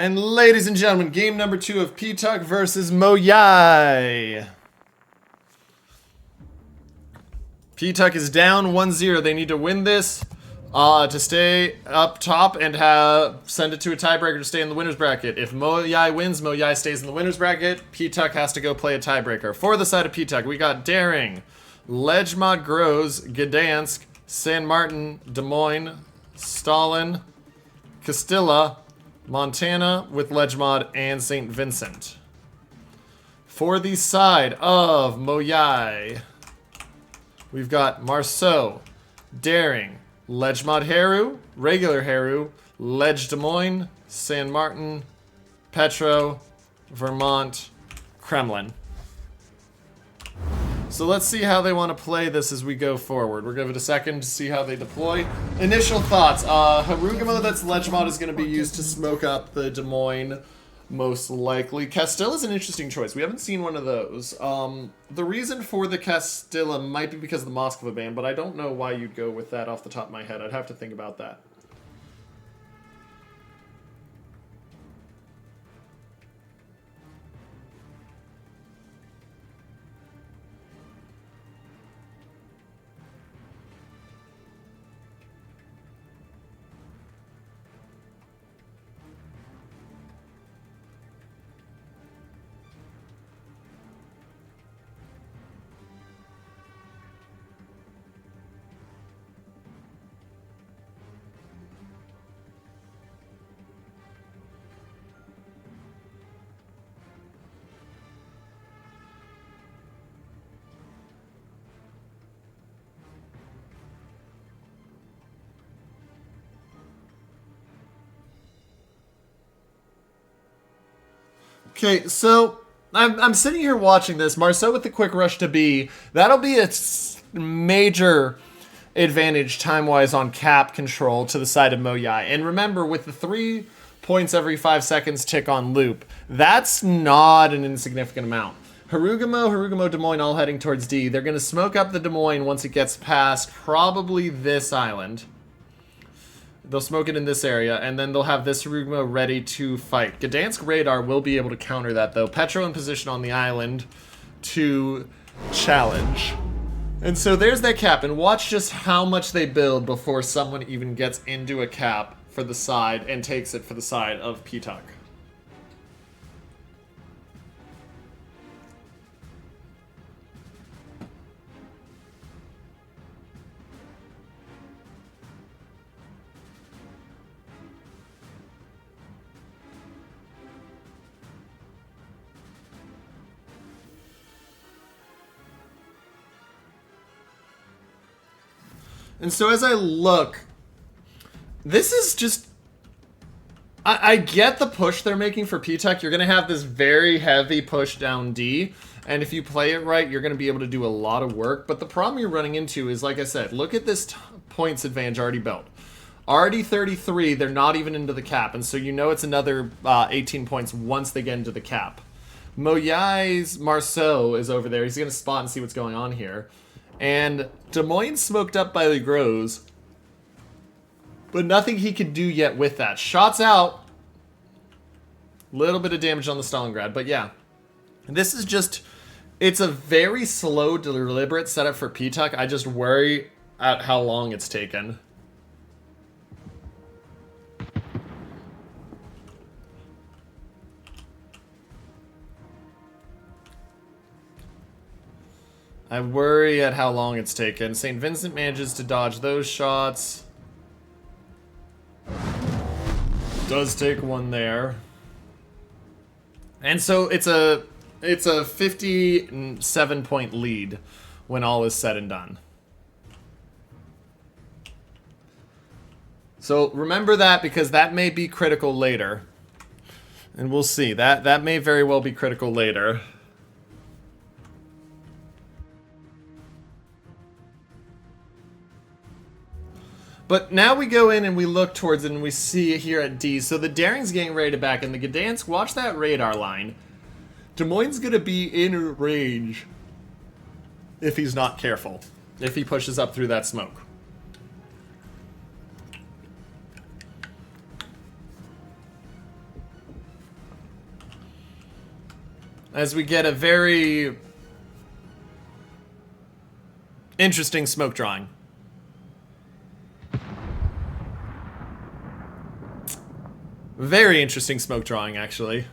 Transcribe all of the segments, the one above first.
And ladies and gentlemen, game number 2 of PTUC versus MOYAI. PTUC is down 1-0. They need to win this to stay up top and send it to a tiebreaker to stay in the winner's bracket. If MOYAI wins, MOYAI stays in the winner's bracket. PTUC has to go play a tiebreaker. For the side of PTUC, we got Daring, Lejmod Groz, Gdansk, San Martin, Des Moines, Stalin, Castilla, Montana with Lejmod, and St. Vincent. For the side of MOYAI, we've got Marceau, Daring, Lejmod Heru, regular Heru, Lej Des Moines, San Martin, Petro, Vermont, Kremlin. So let's see how they want to play this as we go forward. We'll give it a second to see how they deploy. Initial thoughts. Harugamo, that's Lejmod, is going to be used to smoke up the Des Moines, most likely. Castilla is an interesting choice. We haven't seen one of those. The reason for the Castilla might be because of the Moskva ban, but I don't know why you'd go with that off the top of my head. I'd have to think about that. Okay, so I'm sitting here watching this. Marceau with the quick rush to B. That'll be a major advantage time-wise on cap control to the side of MOYAI. And remember, with the 3 points every 5 seconds tick on loop, that's not an insignificant amount. Harugamo, Des Moines all heading towards D. They're going to smoke up the Des Moines once it gets past probably this island. They'll smoke it in this area, and then they'll have this Harugamo ready to fight. Gdansk radar will be able to counter that, though. Petro in position on the island to challenge. And so there's that cap, and watch just how much they build before someone even gets into a cap for the side and takes it for the side of PTUC. And so as I look, this is just... I get the push they're making for PTUC. You're going to have this very heavy push down D. And if you play it right, you're going to be able to do a lot of work. But the problem you're running into is, like I said, look at this points advantage already built. Already 33, they're not even into the cap. And so you know it's another 18 points once they get into the cap. MOYAI's Marceau is over there. He's going to spot and see what's going on here. And Des Moines smoked up by the Groz, but nothing he can do yet with that. Shots out. Little bit of damage on the Stalingrad, but yeah. This is just, it's a very slow, deliberate setup for PTUC. I just worry at how long it's taken. I worry at how long it's taken. St. Vincent manages to dodge those shots. Does take one there. And so it's a 57-point lead when all is said and done. So remember that, because that may be critical later. And we'll see. That may very well be critical later. But now we go in and we look towards it and we see it here at D. So the Daring's getting ready to back in. The Gdansk, watch that radar line. Des Moines' going to be in range if he's not careful. If he pushes up through that smoke. As we get a very interesting smoke drawing. Very interesting smoke drawing, actually.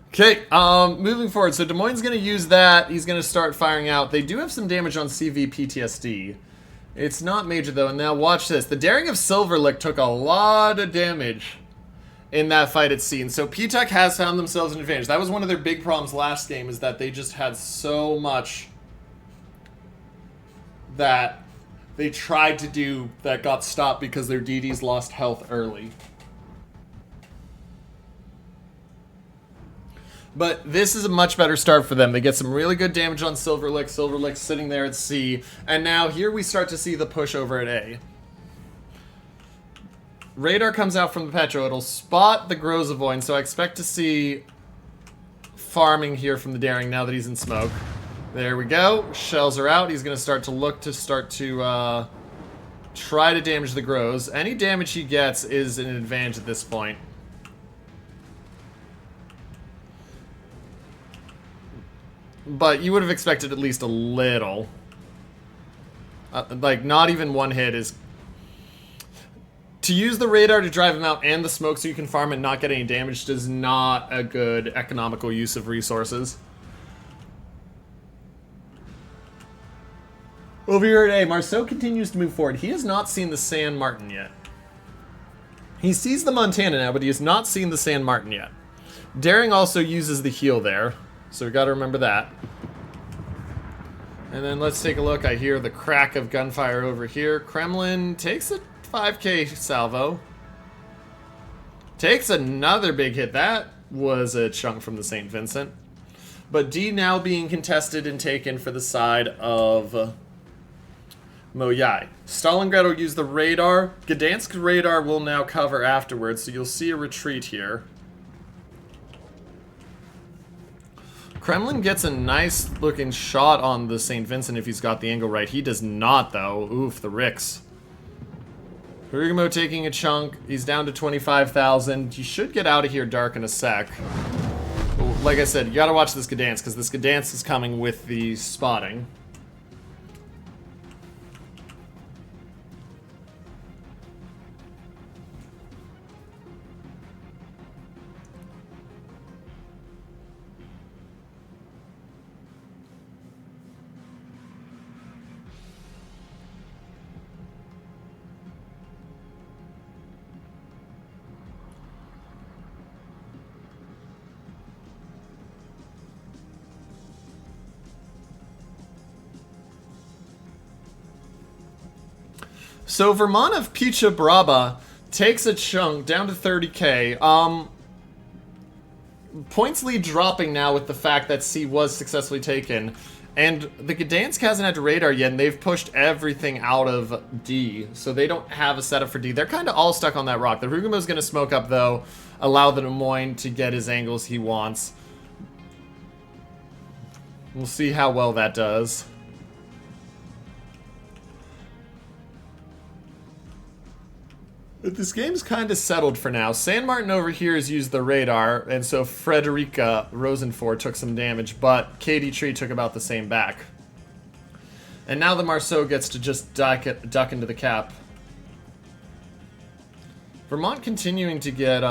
Okay, moving forward. So Des Moines going to use that. He's going to start firing out. They do have some damage on CV PTSD. It's not major, though. And now watch this. The Daring of Silverlick took a lot of damage in that fight at sea. And so PTUC has found themselves an advantage. That was one of their big problems last game, is that they just had so much that they tried to do that got stopped because their DDs lost health early. But this is a much better start for them. They get some really good damage on Silverlick. Silverlick sitting there at C. And now here we start to see the push over at A. Radar comes out from the Petro. It'll spot the Grozavoin, so I expect to see farming here from the Daring now that he's in smoke. There we go. Shells are out. He's going to start to try to damage the Groz. Any damage he gets is an advantage at this point. But you would have expected at least a little. Like, not even one hit is... To use the radar to drive him out and the smoke so you can farm and not get any damage is not a good economical use of resources. Over here at A, Marceau continues to move forward. He has not seen the San Martin yet. He sees the Montana now, but he has not seen the San Martin yet. Daring also uses the heal there. So we got to remember that. And then let's take a look. I hear the crack of gunfire over here. Kremlin takes a 5k salvo. Takes another big hit. That was a chunk from the St. Vincent. But D now being contested and taken for the side of MOYAI. Stalingrad will use the radar. Gdansk radar will now cover afterwards, so you'll see a retreat here. Kremlin gets a nice looking shot on the St. Vincent if he's got the angle right. He does not, though. Oof, the Ricks. Hirugamo taking a chunk. He's down to 25,000. You should get out of here dark in a sec. Like I said, you gotta watch this Gdansk, because this Gdansk is coming with the spotting. So Vermont of Picha Braba takes a chunk down to 30k. Points lead dropping now with the fact that C was successfully taken. And the Gdansk hasn't had radar yet, and they've pushed everything out of D. So they don't have a setup for D. They're kind of all stuck on that rock. The Rugamo's going to smoke up, though, allow the Des Moines to get his angles he wants. We'll see how well that does. But this game's kind of settled for now. San Martin over here has used the radar, and so Frederica Rosenford took some damage, but KD Tree took about the same back. And now the Marceau gets to just duck into the cap. Vermont continuing to get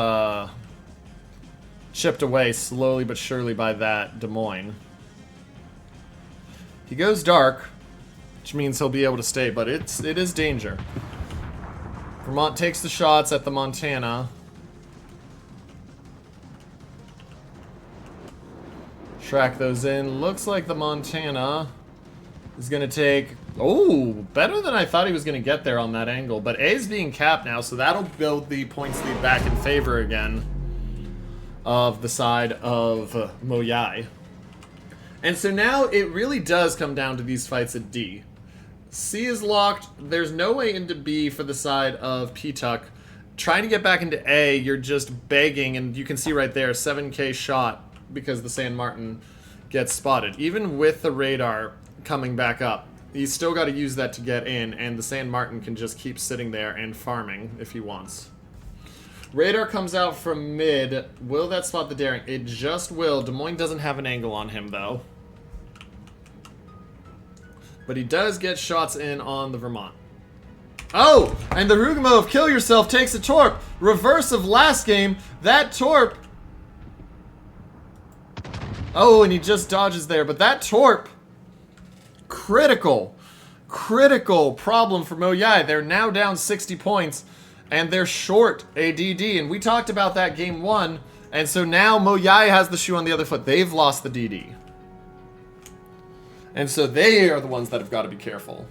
chipped away slowly but surely by that Des Moines. He goes dark, which means he'll be able to stay, but it is danger. Vermont takes the shots at the Montana. Track those in. Looks like the Montana is going to take... Oh, better than I thought he was going to get there on that angle. But A's being capped now, so that'll build the points lead back in favor again of the side of MOYAI. And so now it really does come down to these fights at D. C is locked. There's no way into B for the side of PTUC. Trying to get back into A, you're just begging, and you can see right there, 7k shot because the San Martin gets spotted. Even with the radar coming back up, he's still got to use that to get in, and the San Martin can just keep sitting there and farming if he wants. Radar comes out from mid. Will that spot the daring? It just will. Des Moines doesn't have an angle on him, though. But he does get shots in on the Vermont. Oh! And the Rugamo of Kill Yourself takes a torp. Reverse of last game. That torp... Oh, and he just dodges there. But that torp... Critical problem for MOYAI. They're now down 60 points. And they're short ADD. And we talked about that game 1. And so now MOYAI has the shoe on the other foot. They've lost the DD. And so they are the ones that have got to be careful.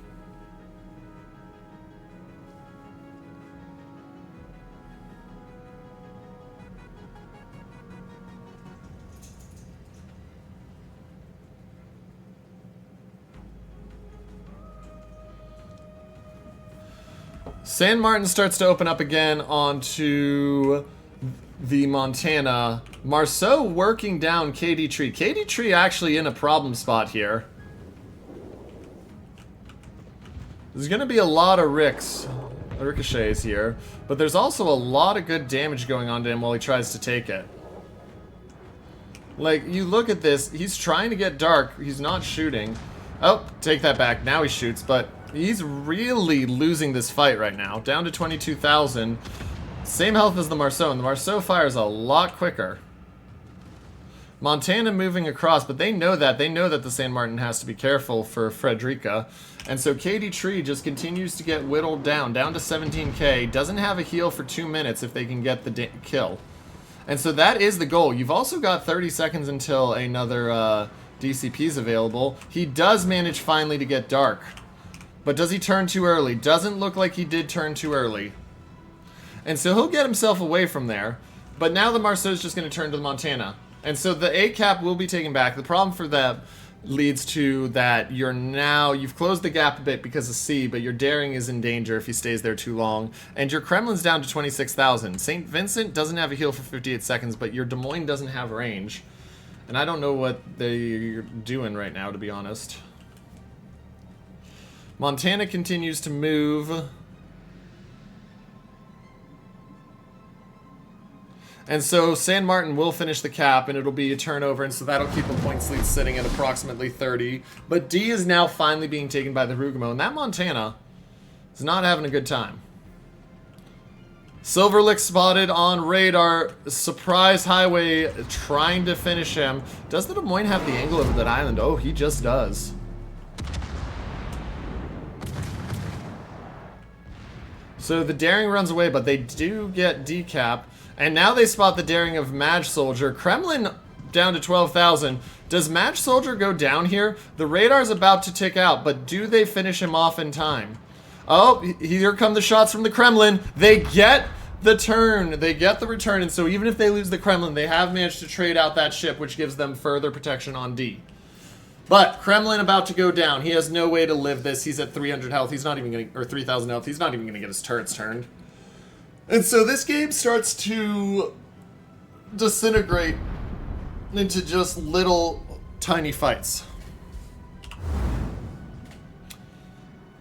San Martin starts to open up again onto the Montana. Marceau working down KD Tree. KD Tree actually in a problem spot here. There's going to be a lot of ricochets here, but there's also a lot of good damage going on to him while he tries to take it. Like, you look at this, he's trying to get dark, he's not shooting. Oh, take that back, now he shoots, but he's really losing this fight right now. Down to 22,000. Same health as the Marceau, and the Marceau fires a lot quicker. Montana moving across, but they know that. They know that the San Martin has to be careful for Frederica. And so KD Tree just continues to get whittled down to 17k. Doesn't have a heal for 2 minutes if they can get the kill. And so that is the goal. You've also got 30 seconds until another DCP is available. He does manage finally to get dark. But does he turn too early? Doesn't look like he did turn too early. And so he'll get himself away from there. But now the Marceau is just going to turn to the Montana. And so the A cap will be taken back. The problem for them leads to that you've closed the gap a bit because of C, but your daring is in danger if he stays there too long. And your Kremlin's down to 26,000. St. Vincent doesn't have a heal for 58 seconds, but your Des Moines doesn't have range. And I don't know what they're doing right now, to be honest. Montana continues to move. And so San Martin will finish the cap, and it'll be a turnover, and so that'll keep the points lead sitting at approximately 30. But D is now finally being taken by the Rugamo, and that Montana is not having a good time. Silverlick spotted on radar. Surprise Highway trying to finish him. Does the Des Moines have the angle over that island? Oh, he just does. So the daring runs away, but they do get decap. And now they spot the daring of Maj Soldier. Kremlin down to 12,000. Does Maj Soldier go down here? The radar's about to tick out, but do they finish him off in time? Oh, here come the shots from the Kremlin. They get the turn. They get the return. And so even if they lose the Kremlin, they have managed to trade out that ship, which gives them further protection on D. But Kremlin about to go down. He has no way to live this. He's at 300 health. He's not even going to, or 3,000 health. He's not even going to get his turrets turned. And so this game starts to disintegrate into just little tiny fights.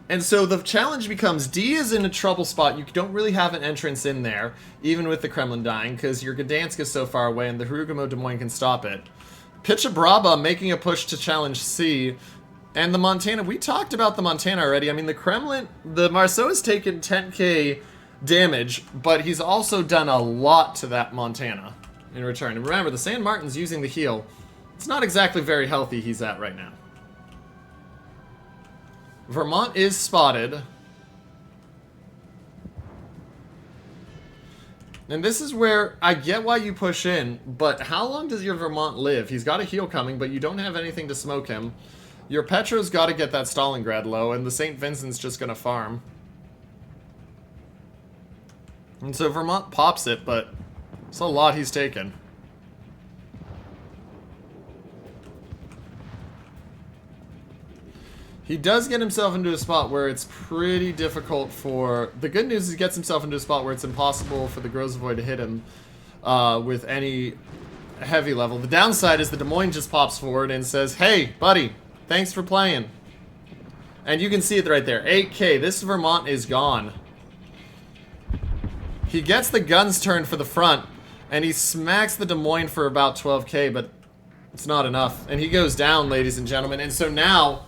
And so the challenge becomes D is in a trouble spot. You don't really have an entrance in there, even with the Kremlin dying, because your Gdansk is so far away and the Rugamo Des Moines can stop it. Pichabraba making a push to challenge C. And the Montana, we talked about the Montana already. I mean, the Kremlin, the Marceau has taken 10k damage, but he's also done a lot to that Montana in return. And remember, the San Martin's using the heal. It's not exactly very healthy he's at right now. Vermont is spotted. And this is where I get why you push in, but how long does your Vermont live? He's got a heal coming, but you don't have anything to smoke him. Your Petro's got to get that Stalingrad low, and the St. Vincent's just going to farm. And so Vermont pops it, but it's a lot he's taken. He does get himself into a spot where it's pretty difficult for... The good news is he gets himself into a spot where it's impossible for the Grozavoy to hit him with any heavy level. The downside is the Des Moines just pops forward and says, "Hey, buddy, thanks for playing." And you can see it right there. 8k. This Vermont is gone. He gets the guns turned for the front, and he smacks the Des Moines for about 12k, but it's not enough. And he goes down, ladies and gentlemen. And so now,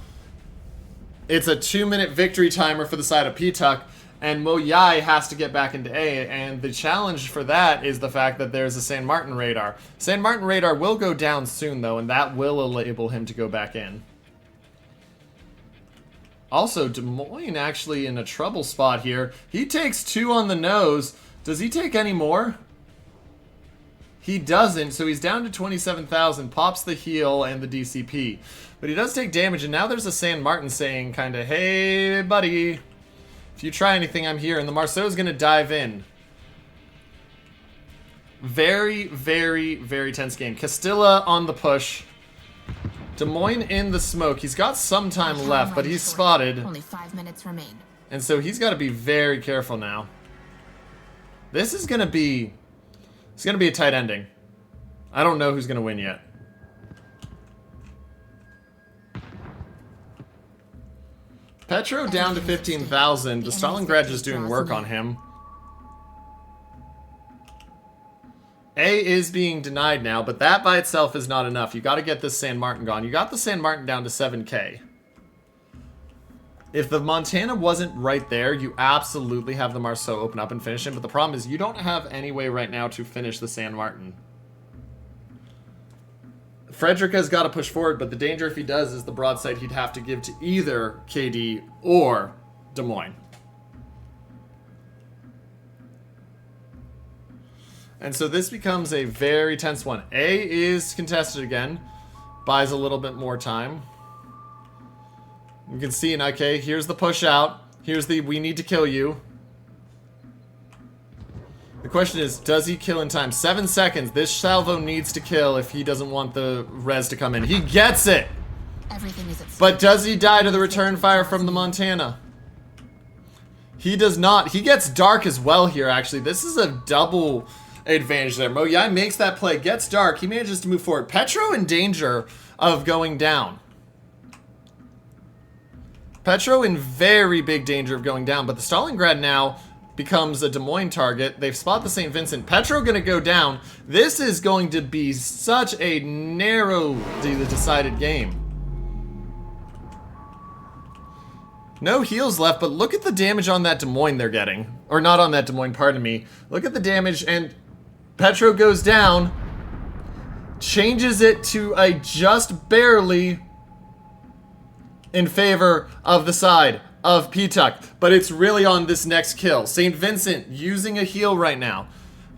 it's a 2-minute victory timer for the side of PTUC, and MOYAI has to get back into A, and the challenge for that is the fact that there's a San Martin radar. San Martin radar will go down soon, though, and that will enable him to go back in. Also, Des Moines actually in a trouble spot here. He takes 2 on the nose. Does he take any more? He doesn't, so he's down to 27,000, pops the heal and the DCP. But he does take damage, and now there's a San Martin saying kind of, hey, buddy, if you try anything, I'm here. And the Marceau's going to dive in. Very, very, very tense game. Castilla on the push. Des Moines in the smoke. He's got some time left, but he's spotted. Only 5 minutes remain. And so he's got to be very careful now. This is going to be... It's going to be a tight ending. I don't know who's going to win yet. Petro down to 15,000. The Stalingrad just doing work on him. A is being denied now, but that by itself is not enough. You got to get this San Martin gone. You got the San Martin down to 7k. If the Montana wasn't right there, you absolutely have the Marceau open up and finish him. But the problem is you don't have any way right now to finish the San Martin. Frederica's got to push forward, but the danger if he does is the broadside he'd have to give to either KD or Des Moines. And so this becomes a very tense one. A is contested again. Buys a little bit more time. You can see, okay, here's the push out. Here's the we need to kill you. The question is, does he kill in time? 7 seconds. This salvo needs to kill if he doesn't want the res to come in. He gets it! Everything is at stake. But does he die to the return fire from the Montana? He does not. He gets dark as well here, actually. This is a double advantage there. MOYAI makes that play, gets dark. He manages to move forward. Petro in danger of going down. Petro in very big danger of going down, but the Stalingrad now becomes a Des Moines target. They've spotted the St. Vincent. Petro gonna go down. This is going to be such a narrow, decided game. No heals left, but look at the damage on that Des Moines they're getting. Or not on that Des Moines, pardon me. Look at the damage, and Petro goes down. Changes it to a just barely in favor of the side of PTUC, but it's really on this next kill. St. Vincent using a heal right now.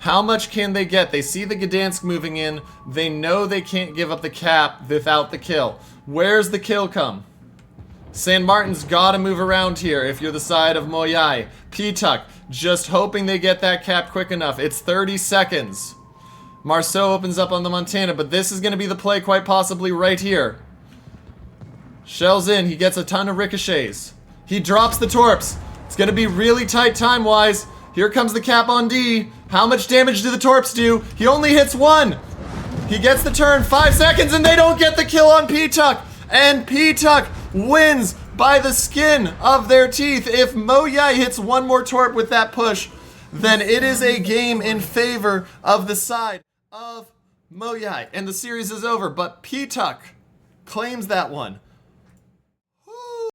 How much can they get? They see the Gdansk moving in. They know they can't give up the cap without the kill. Where's the kill come? San Martin's got to move around here if you're the side of MOYAI. PTUC just hoping they get that cap quick enough. It's 30 seconds. Marceau opens up on the Montana, but this is going to be the play quite possibly right here. Shells in. He gets a ton of ricochets. He drops the torps. It's going to be really tight time-wise. Here comes the cap on D. How much damage do the torps do? He only hits 1. He gets the turn. 5 seconds, and they don't get the kill on PTUC. And PTUC wins by the skin of their teeth. If MOYAI hits 1 more torp with that push, then it is a game in favor of the side of MOYAI. And the series is over, but PTUC claims that one.